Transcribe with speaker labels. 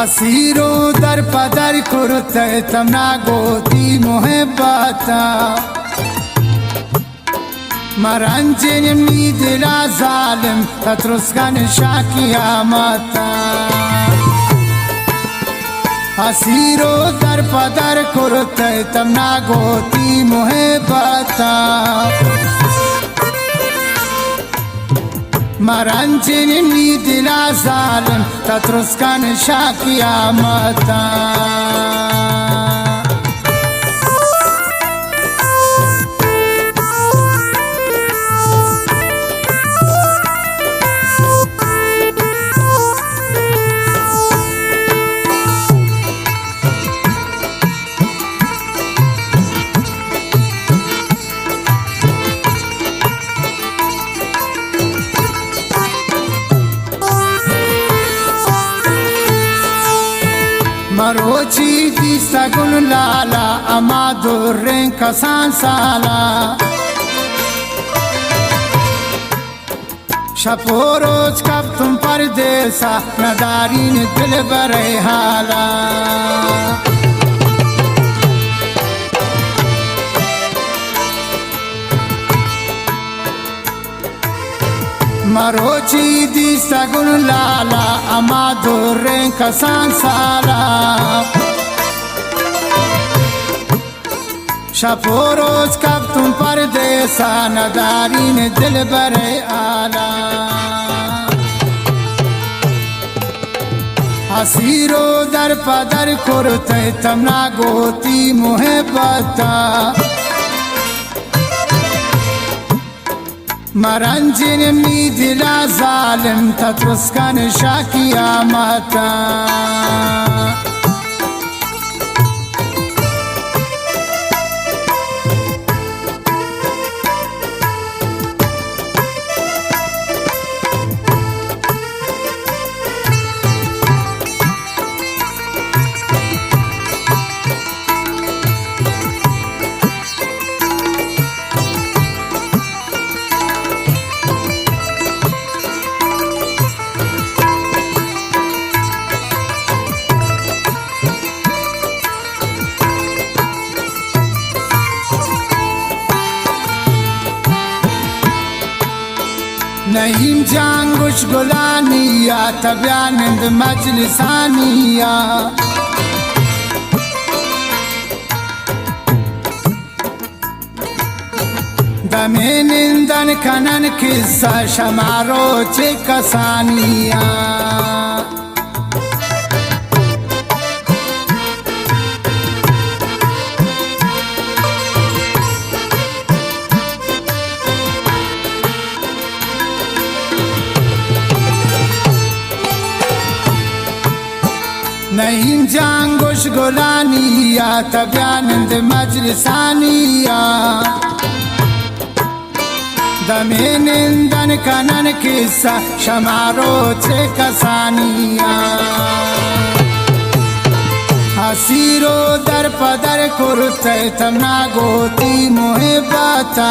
Speaker 1: हसीरो दर पदर कुरते तमना गोती मोहब्बता मरंजन मी दिला जालिम तत्रुस्कन शाकिया माता हसीरो दर पदर कुरते तमना गोती मोहब्बता मरंजन मी दिला जालिम तत्रुस्कन शाकिया माता मरोची दी सगुन लाला अमा दुर्रें कसान साला शपोरोज कब तुम परदेसा नदारीन दिल बरे हाला मरोची दी सगुन लाला अमा दुर्रें कसान साला शपोरोज कब तुम परदेसा नदारीन दिल बरे आला हसीरो दर पदर कुरते तमना गोती मोहब्बता मरंजन मी दिला जालिम तत्रुस्कन शाकिया माता नईम जांगुश गुलानिया तब्यानंद मजलिसानिया दमे निंदन कनन किस्सा शमारो चे कसानिया नईम जांगुश गुलानिया तब्यानंद मजलिसानिया दमे निंदन कनन किस्सा शमारो चे कसानिया हसीरो दर पदर कुरते तमना गोती मोहब्बता